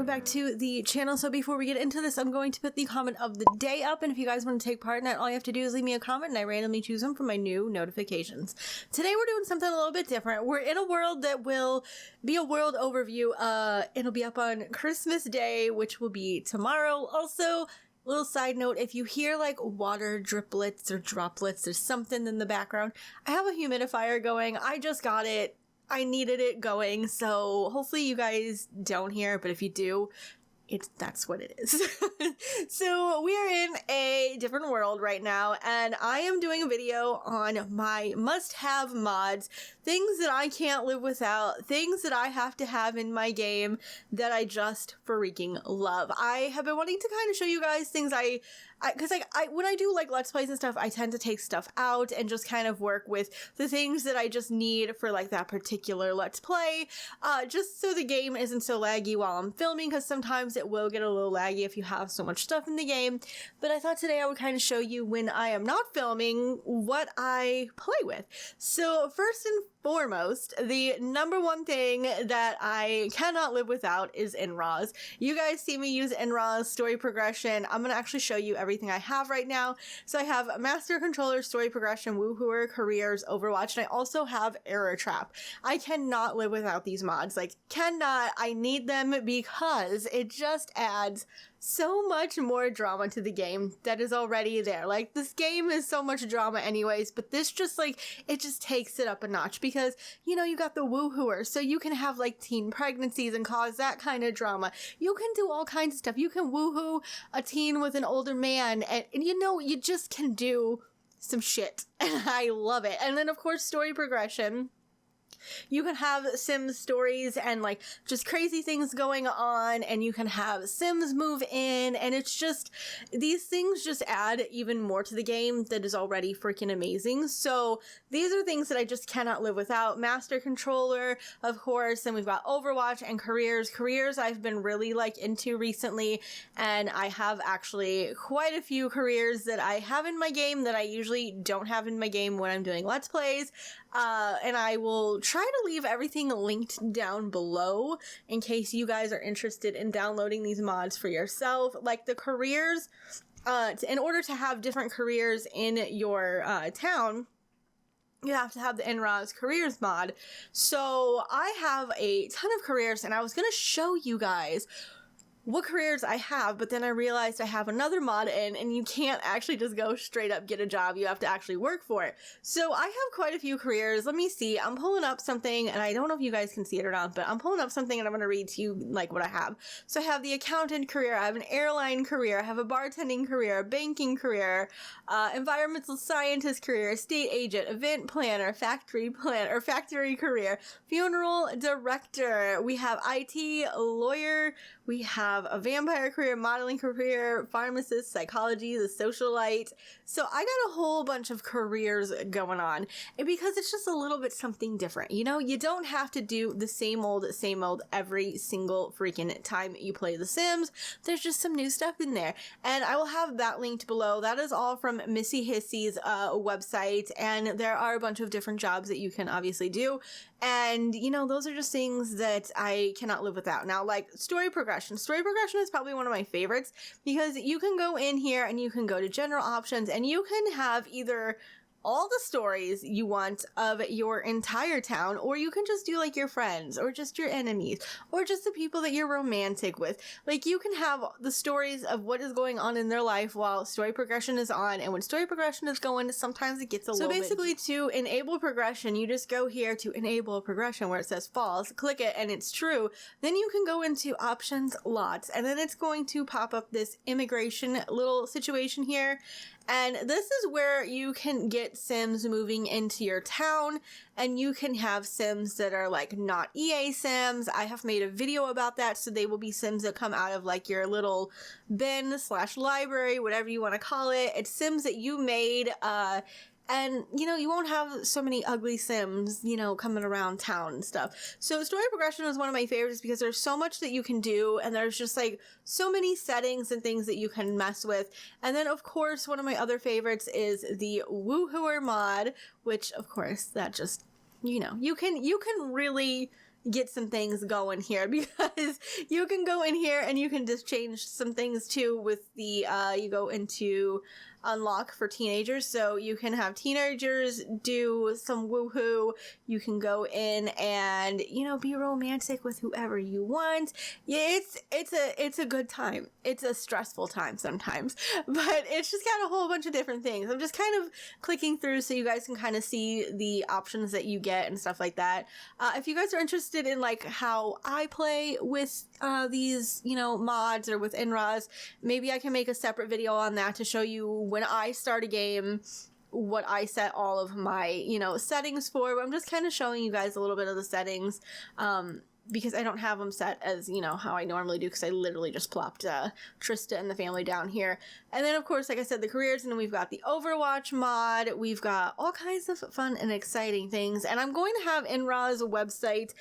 welcome back to the channel. So before we get into this, I'm going to put the comment of the day up, and if you guys want to take part in it, all you have to do is leave me a comment and I randomly choose them from my new notifications. Today we're doing something a little bit different. We're in a world that will be a world overview. It'll be up on Christmas Day, which will be tomorrow. Also, little side note, if you hear like water driplets or droplets or something in the background, I have a humidifier going. I just got it. I needed it going, so hopefully you guys don't hear it, but if you do, that's what it is. So we are in a different world right now, and I am doing a video on my must-have mods, things that I can't live without, things that I have to have in my game that I just freaking love. I have been wanting to kind of show you guys things because when I do like Let's Plays and stuff, I tend to take stuff out and just kind of work with the things that I just need for like that particular Let's Play, just so the game isn't so laggy while I'm filming, because sometimes it will get a little laggy if you have so much stuff in the game. But I thought today I would kind of show you when I am not filming what I play with. So first and foremost, the number one thing that I cannot live without is NRAAS. You guys see me use NRAAS story progression. I'm gonna actually show you everything I have right now. So I have Master Controller, Story Progression, Woohooer, Careers, Overwatch, and I also have Error Trap. I cannot live without these mods. Like, cannot. I need them because it just adds so much more drama to the game that is already there. Like, this game is so much drama anyways, but this just like, it just takes it up a notch because, you know, you got the woohooer, so you can have like teen pregnancies and cause that kind of drama. You can do all kinds of stuff. You can woohoo a teen with an older man, and you know, you just can do some shit, and I love it. And then of course, story progression. You can have Sims stories and like just crazy things going on, and you can have Sims move in, and it's just, these things just add even more to the game that is already freaking amazing. So these are things that I just cannot live without. Master Controller, of course, and we've got Overwatch and Careers. Careers I've been really like into recently, and I have actually quite a few careers that I have in my game that I usually don't have in my game when I'm doing Let's Plays. And I will try to leave everything linked down below in case you guys are interested in downloading these mods for yourself. Like the careers, in order to have different careers in your town, you have to have the NRAAS careers mod. So I have a ton of careers, and I was going to show you guys what careers I have, but then I realized I have another mod in, and you can't actually just go straight up get a job. You have to actually work for it. So I have quite a few careers. Let me see. I'm pulling up something, and I don't know if you guys can see it or not, but I'm pulling up something and I'm going to read to you like what I have. So I have the accountant career, I have an airline career, I have a bartending career, a banking career, environmental scientist career, estate agent, event planner, factory planner, or factory career, funeral director. We have IT, lawyer, we have a vampire career, modeling career, pharmacist, psychology, the socialite. So I got a whole bunch of careers going on, and because it's just a little bit something different. You know, you don't have to do the same old every single freaking time you play The Sims. There's just some new stuff in there, and I will have that linked below. That is all from Missy Hissy's website, and there are a bunch of different jobs that you can obviously do. And, you know, those are just things that I cannot live without. Now, like story progression. Story progression is probably one of my favorites because you can go in here and you can go to general options, and you can have either all the stories you want of your entire town, or you can just do like your friends or just your enemies or just the people that you're romantic with. Like, you can have the stories of what is going on in their life while story progression is on, and when story progression is going, sometimes it gets a little bit. So basically, to enable progression, you just go here to enable progression where it says false, click it, and it's true. Then you can go into options, lots, and then it's going to pop up this immigration little situation here. And this is where you can get Sims moving into your town, and you can have Sims that are like not EA Sims. I have made a video about that, so they will be Sims that come out of like your little bin / library, whatever you want to call it. It's Sims that you made, and, you know, you won't have so many ugly Sims, you know, coming around town and stuff. So story progression is one of my favorites because there's so much that you can do, and there's just like so many settings and things that you can mess with. And then of course, one of my other favorites is the Woohooer mod, which of course that just, you know, you can really get some things going here, because you can go in here and you can just change some things too with the, you go into unlock for teenagers, so you can have teenagers do some woohoo. You can go in and, you know, be romantic with whoever you want. Yeah, it's a good time. It's a stressful time sometimes, but it's just got a whole bunch of different things. I'm just kind of clicking through so you guys can kind of see the options that you get and stuff like that. If you guys are interested in like how I play with these, you know, mods or with NRAAS, maybe I can make a separate video on that to show you when I start a game what I set all of my, you know, settings for. But I'm just kind of showing you guys a little bit of the settings because I don't have them set as, you know, how I normally do, because I literally just plopped Trista and the family down here. And then, of course, like I said, the careers, and then we've got the Overwatch mod. We've got all kinds of fun and exciting things. And I'm going to have NRAAS website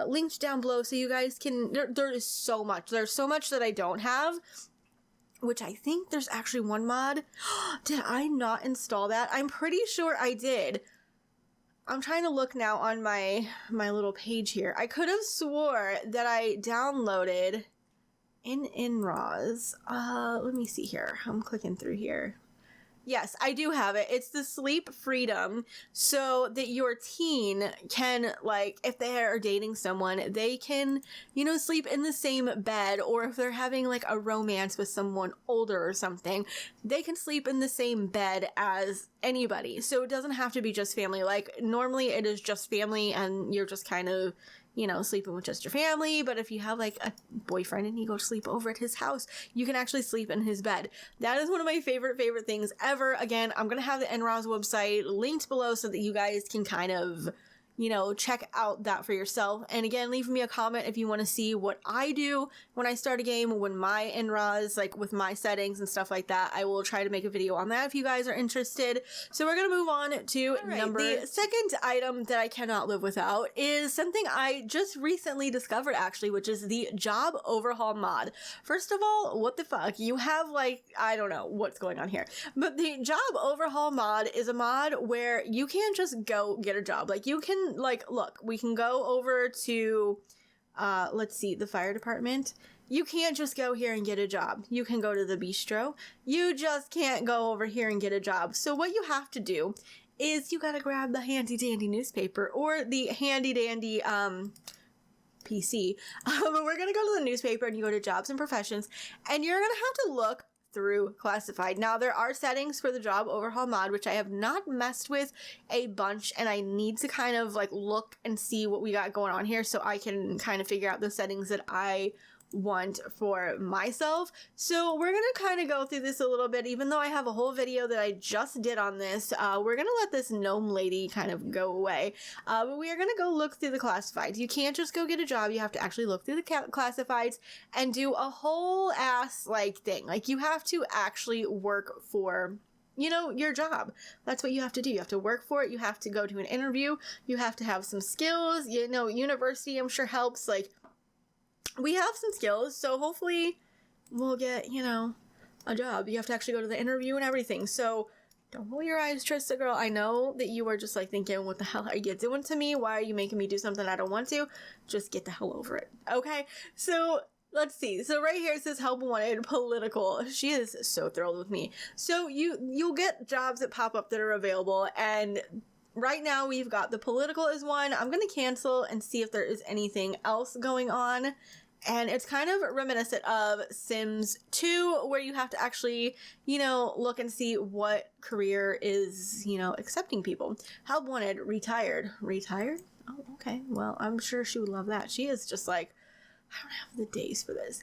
linked down below so you guys can, there is so much. There's so much that I don't have, which I think there's actually one mod. Did I not install that? I'm pretty sure I did. I'm trying to look now on my little page here. I could have swore that I downloaded in NRAAS. Let me see here. I'm clicking through here. Yes, I do have it. It's the sleep freedom, so that your teen can, like, if they are dating someone, they can, you know, sleep in the same bed, or if they're having, like, a romance with someone older or something, they can sleep in the same bed as anybody. So it doesn't have to be just family. Like, normally it is just family, and you're just kind of, you know, sleeping with just your family. But if you have like a boyfriend and you go sleep over at his house, you can actually sleep in his bed. That is one of my favorite things ever. Again, I'm going to have the NRAAS website linked below so that you guys can kind of, you know, check out that for yourself. And again, leave me a comment if you want to see what I do when I start a game, when my NRAAS, like with my settings and stuff like that. I will try to make a video on that if you guys are interested. So we're going to move on to the second item that I cannot live without is something I just recently discovered, actually, which is the job overhaul mod. First of all, what the fuck? You have, like, I don't know what's going on here, but the job overhaul mod is a mod where you can't just go get a job. Like, you can, like, look, we can go over to, let's see, the fire department. You can't just go here and get a job. You can go to the bistro. You just can't go over here and get a job. So what you have to do is you gotta grab the handy dandy newspaper or the handy dandy, PC. But we're gonna go to the newspaper and you go to jobs and professions, and you're gonna have to look through classified. Now, there are settings for the job overhaul mod, which I have not messed with a bunch, and I need to kind of like look and see what we got going on here so I can kind of figure out the settings that I want for myself. So we're gonna kind of go through this a little bit, even though I have a whole video that I just did on this. We're gonna let this gnome lady kind of go away, but we are gonna go look through the classifieds. You can't just go get a job. You have to actually look through the classifieds and do a whole ass like thing. Like, you have to actually work for, you know, your job. That's what you have to do. You have to work for it. You have to go to an interview. You have to have some skills. You know, university, I'm sure, helps. Like, we have some skills, so hopefully we'll get, you know, a job. You have to actually go to the interview and everything. So don't roll your eyes, Trista girl. I know that you are just like thinking, what the hell are you doing to me? Why are you making me do something I don't want to? Just get the hell over it. Okay, so let's see. So right here it says help wanted political. She is so thrilled with me. So you'll get jobs that pop up that are available, and right now we've got the political is one. I'm going to cancel and see if there is anything else going on. And it's kind of reminiscent of Sims 2, where you have to actually, you know, look and see what career is, you know, accepting people. Help wanted, retired. Retired? Oh, okay. Well, I'm sure she would love that. She is just like, I don't have the days for this.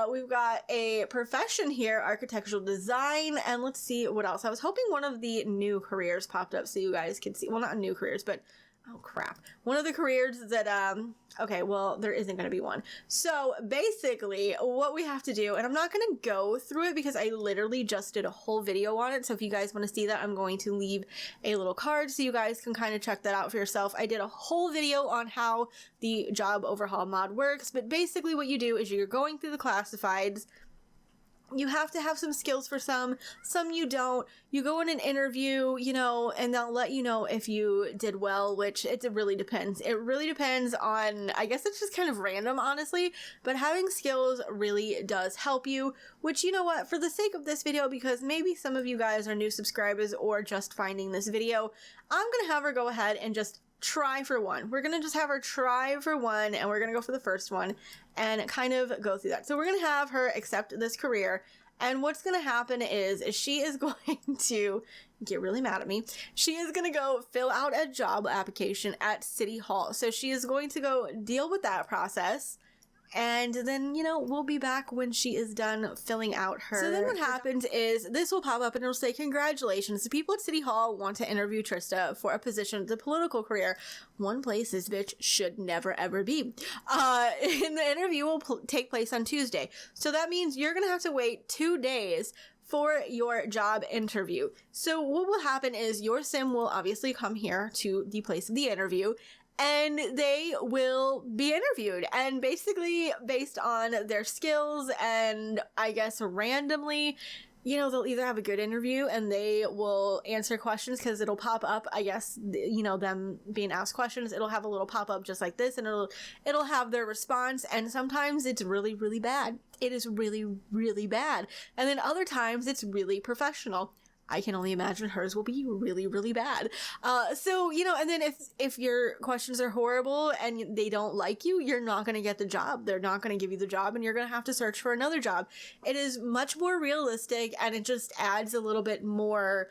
We've got a profession here, architectural design, and let's see what else. I was hoping one of the new careers popped up so you guys could see. Well, not new careers, but oh crap. One of the careers that, okay, well, there isn't going to be one. So basically what we have to do, and I'm not going to go through it because I literally just did a whole video on it. So if you guys want to see that, I'm going to leave a little card so you guys can kind of check that out for yourself. I did a whole video on how the job overhaul mod works, but basically what you do is you're going through the classifieds, You have to have some skills for some you don't. You go in an interview, you know, and they'll let you know if you did well, which it really depends. It really depends on, I guess it's just kind of random, honestly, but having skills really does help you, which, you know what, for the sake of this video, because maybe some of you guys are new subscribers or just finding this video, I'm gonna have her go ahead and just try for one. We're gonna just have her try for one, and we're gonna go for the first one and kind of go through that. So we're gonna have her accept this career, and what's gonna happen is she is going to get really mad at me. She is gonna go fill out a job application at City Hall. So she is going to go deal with that process. And then, you know, we'll be back when she is done filling out her... So then what happens is this will pop up and it'll say, congratulations, the people at City Hall want to interview Trista for a position in the political career. One place this bitch should never ever be. And the interview will take place on Tuesday. So that means you're going to have to wait 2 days for your job interview. So what will happen is your sim will obviously come here to the place of the interview, and they will be interviewed, and basically based on their skills and I guess randomly, you know, they'll either have a good interview and they will answer questions because it'll pop up, I guess, you know, them being asked questions, it'll have a little pop up just like this, and it'll have their response, and sometimes it's really, really bad. It is really, really bad. And then other times it's really professional. I can only imagine hers will be really, really bad. So, you know, and then if your questions are horrible and they don't like you, you're not going to get the job. They're not going to give you the job, and you're going to have to search for another job. It is much more realistic, and it just adds a little bit more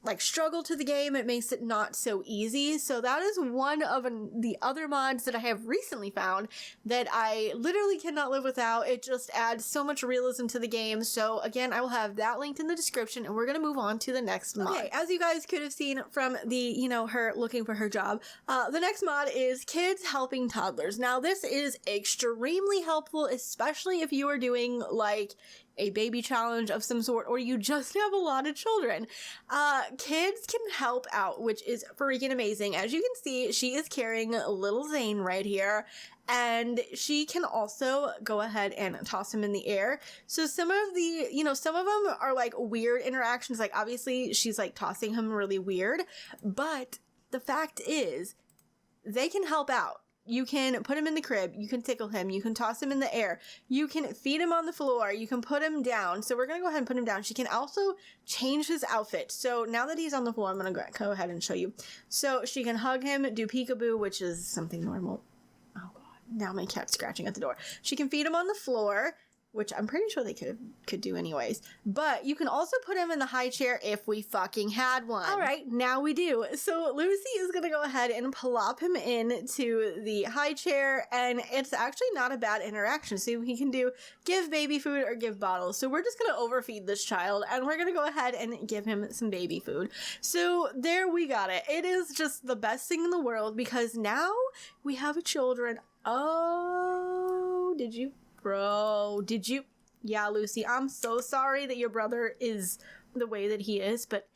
like struggle to the game. It makes it not so easy. So that is one of the other mods that I have recently found that I literally cannot live without. It just adds so much realism to the game. So again, I will have that linked in the description, and we're going to move on to the next mod. Okay, as you guys could have seen from the, you know, her looking for her job, the next mod is kids helping toddlers. Now this is extremely helpful, especially if you are doing like a baby challenge of some sort, or you just have a lot of children. Kids can help out, which is freaking amazing. As you can see, she is carrying little Zane right here, and she can also go ahead and toss him in the air. So some of the, you know, some of them are like weird interactions, like obviously she's like tossing him really weird, but the fact is they can help out. You can put him in the crib, you can tickle him, you can toss him in the air, you can feed him on the floor, you can put him down. So we're going to go ahead and put him down. She can also change his outfit. So now that he's on the floor, I'm going to go ahead and show you. So she can hug him, do peekaboo, which is something normal. Oh God, now my cat's scratching at the door. She can feed him on the floor, which I'm pretty sure they could do anyways. But you can also put him in the high chair if we fucking had one. All right, now we do. So Lucy is going to go ahead and plop him into the high chair, and it's actually not a bad interaction. So he can do give baby food or give bottles. So we're just going to overfeed this child, and we're going to go ahead and give him some baby food. So there we got it. It is just the best thing in the world, because now we have children. Oh, did you? Bro, did you? Yeah, Lucy, I'm so sorry that your brother is the way that he is, but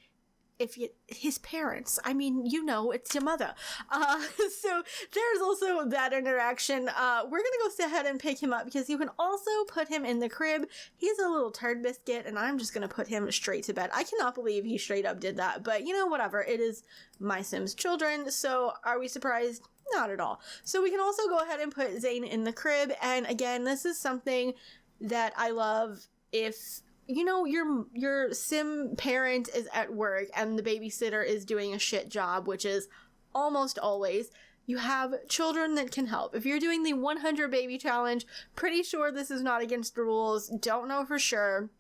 if you, his parents, I mean, you know, it's your mother. So there's also that interaction. We're gonna go ahead and pick him up, because you can also put him in the crib. He's a little turd biscuit, and I'm just gonna put him straight to bed. I cannot believe he straight up did that, but you know, whatever. It is my Sims children, so are we surprised? Not at all. So we can also go ahead and put Zane in the crib, and again, this is something that I love. If you know your sim parent is at work and the babysitter is doing a shit job, which is almost always, you have children that can help. If you're doing the 100 baby challenge, pretty sure this is not against the rules, don't know for sure,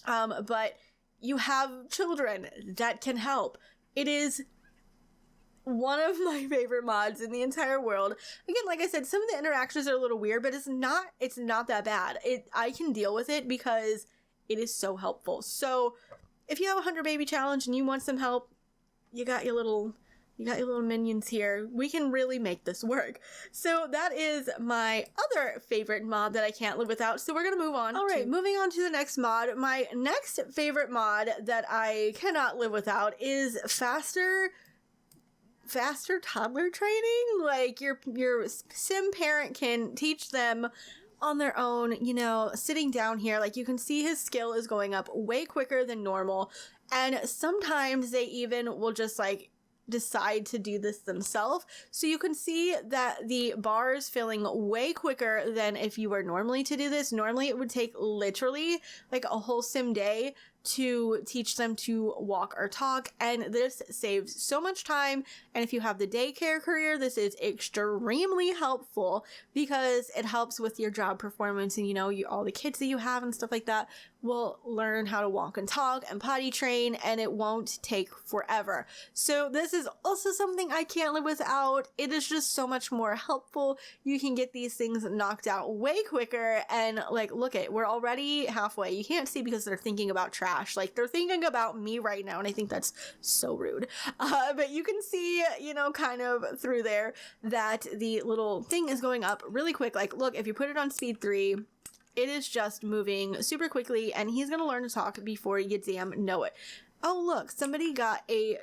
but you have children that can help. It is one of my favorite mods in the entire world. Again, like I said, some of the interactions are a little weird, but it's not that bad. I can deal with it because it is so helpful. So if you have a 100 baby challenge and you want some help, you got your little minions here. We can really make this work. So that is my other favorite mod that I can't live without. So we're gonna move on. All right, moving on to the next mod. My next favorite mod that I cannot live without is faster toddler training. Like your sim parent can teach them on their own, you know, sitting down here. Like, you can see his skill is going up way quicker than normal. And sometimes they even will just like decide to do this themselves. So you can see that the bar is filling way quicker than if you were normally to do this. Normally it would take literally like a whole sim day to teach them to walk or talk, and this saves so much time. And if you have the daycare career, this is extremely helpful because it helps with your job performance, and you know, all the kids that you have and stuff like that will learn how to walk and talk and potty train, and it won't take forever. So this is also something I can't live without. It is just so much more helpful. You can get these things knocked out way quicker, and like, look at, we're already halfway. You can't see because they're thinking about trash. Like, they're thinking about me right now, and I think that's so rude. But you can see, you know, kind of through there that the little thing is going up really quick. Like, look, if you put it on speed 3, it is just moving super quickly, and he's gonna learn to talk before you damn know it. Oh, look, somebody got a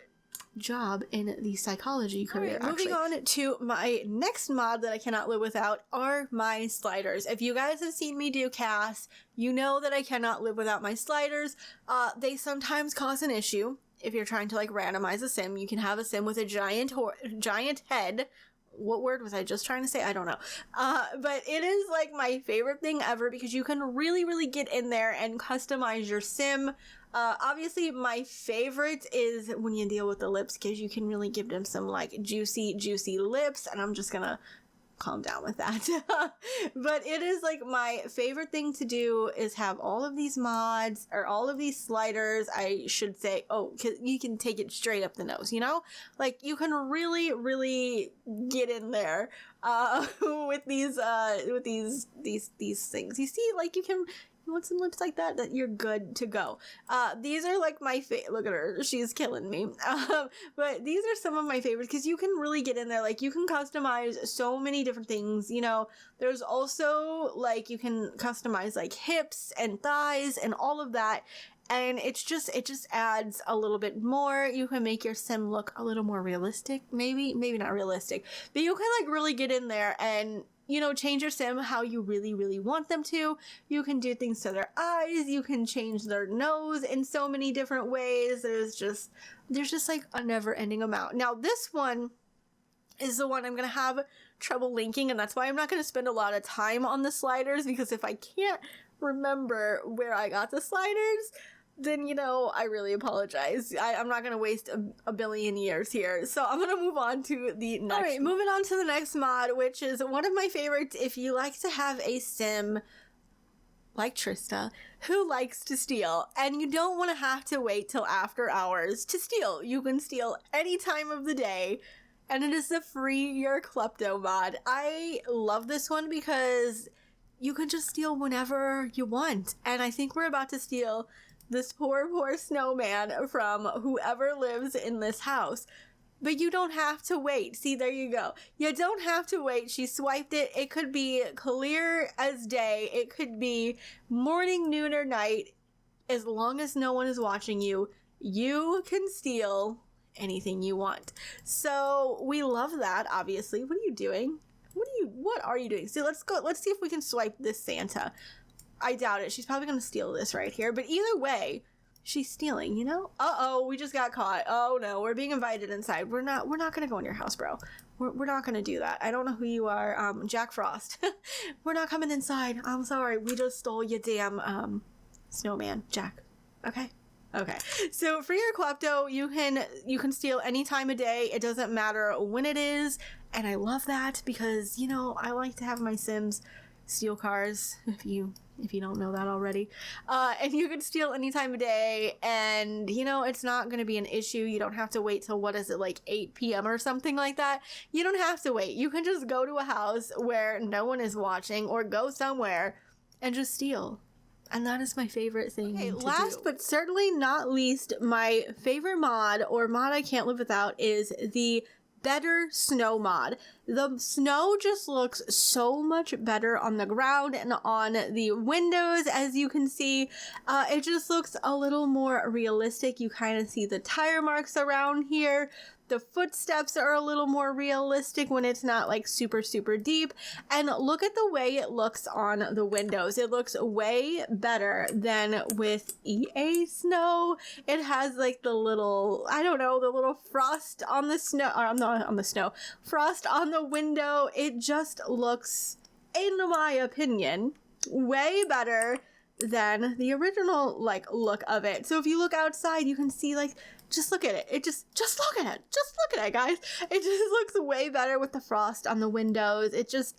job in the psychology career. Right, moving on to my next mod that I cannot live without are my sliders. If you guys have seen me do CAS, you know that I cannot live without my sliders. They sometimes cause an issue. If you're trying to like randomize a sim, you can have a sim with a giant head. What word was I just trying to say? I don't know. But it is like my favorite thing ever because you can really get in there and customize your sim. Obviously my favorite is when you deal with the lips, because you can really give them some like juicy lips, and I'm just gonna calm down with that. But it is like my favorite thing to do is have all of these mods, or all of these sliders, I should say. Oh, cause you can take it straight up the nose, you know? Like, you can really get in there with these things. You see, like, you want some lips like that you're good to go. These are like my look at her, she's killing me. But these are some of my favorites because you can really get in there. Like, you can customize so many different things, you know. There's also like, you can customize like hips and thighs and all of that, and it just adds a little bit more. You can make your sim look a little more realistic, maybe not realistic, but you can like really get in there and, you know, change your sim how you really want them to. You can do things to their eyes, you can change their nose in so many different ways. There's just like a never-ending amount. Now this one is the one I'm gonna have trouble linking, and that's why I'm not gonna spend a lot of time on the sliders, because if I can't remember where I got the sliders, then, you know, I really apologize. I'm not going to waste a billion years here. So I'm going to move on to the next. All right, moving on to the next mod, which is one of my favorites. If you like to have a sim like Trista, who likes to steal, and you don't want to have to wait till after hours to steal. You can steal any time of the day, and it is the free your Klepto mod. I love this one because you can just steal whenever you want. And I think we're about to steal this poor snowman from whoever lives in this house. But you don't have to wait. See, there you go. You don't have to wait. She swiped it. It could be clear as day. It could be morning, noon, or night. As long as no one is watching you, you can steal anything you want. So we love that, obviously. What are you doing? What are you doing? So let's see if we can swipe this Santa. I doubt it. She's probably going to steal this right here. But either way, she's stealing, you know? Uh-oh, we just got caught. Oh, no, we're being invited inside. We're not going to go in your house, bro. We're not going to do that. I don't know who you are. Jack Frost. We're not coming inside. I'm sorry. We just stole your damn snowman, Jack. Okay. So for your Klepto, you can steal any time of day. It doesn't matter when it is. And I love that because, you know, I like to have my Sims steal cars, if you don't know that already. And you can steal any time of day, and, you know, it's not going to be an issue. You don't have to wait till, what is it, like 8 p.m. or something like that. You don't have to wait. You can just go to a house where no one is watching, or go somewhere and just steal. And that is my favorite thing to last but certainly not least, my favorite mod, or mod I can't live without, is the better snow mod. The snow just looks so much better on the ground and on the windows, as you can see. It just looks a little more realistic. You kind of see the tire marks around here, The footsteps are a little more realistic when it's not like super deep. And look at the way it looks on the windows. It looks way better than with EA Snow. It has like the little, I don't know, the little frost on the snow, or not on the snow, frost on the window. It just looks, in my opinion, way better than the original like look of it. So if you look outside, you can see like, just look at it. It just look at it. Just look at it, guys. It just looks way better with the frost on the windows. It just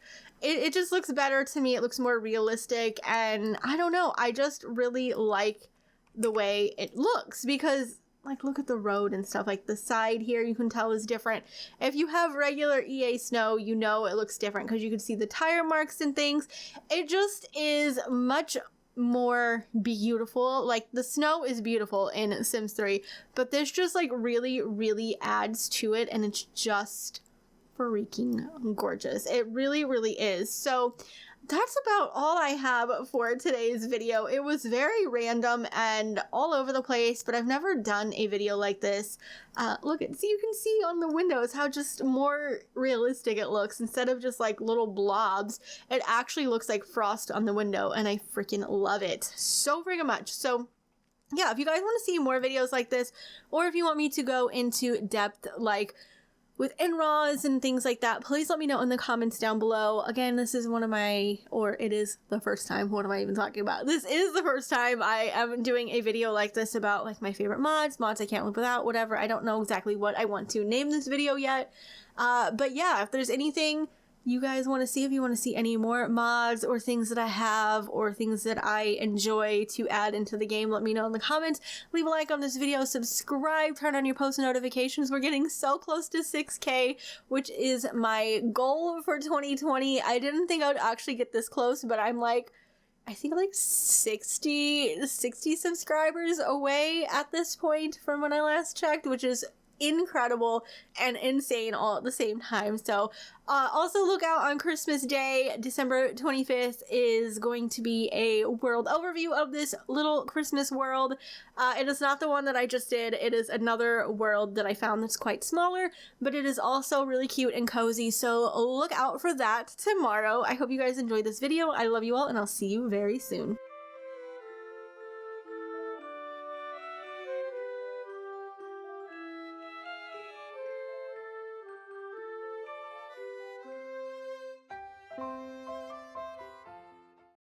looks better to me. It looks more realistic, and I don't know. I just really like the way it looks because like look at the road and stuff. Like the side here, you can tell is different. If you have regular EA Snow, you know it looks different because you can see the tire marks and things. It just is much more beautiful. Like the snow is beautiful in Sims 3, but this just like really adds to it, and it's just freaking gorgeous. It really is. So that's about all I have for today's video. It was very random and all over the place, but I've never done a video like this. Look, see, you can see on the windows how just more realistic it looks. Instead of just like little blobs, it actually looks like frost on the window, and I freaking love it so freaking much. So yeah, if you guys want to see more videos like this, or if you want me to go into depth like with NRAAS and things like that, please let me know in the comments down below. Again, this is one of my, or it is the first time, what am I even talking about? This is the first time I am doing a video like this about like my favorite mods I can't live without, whatever. I don't know exactly what I want to name this video yet. But yeah, if there's anything you guys want to see, if you want to see any more mods or things that I have or things that I enjoy to add into the game, let me know in the comments. Leave a like on this video, subscribe, turn on your post notifications. We're getting so close to 6K, which is my goal for 2020. I didn't think I would actually get this close, but I'm like, I think like 60 subscribers away at this point from when I last checked, which is incredible and insane all at the same time. So also look out on Christmas Day. December 25th is going to be a world overview of this little Christmas world. It is not the one that I just did. It is another world that I found that's quite smaller, but it is also really cute and cozy. So look out for that tomorrow. I hope you guys enjoyed this video. I love you all, and I'll see you very soon.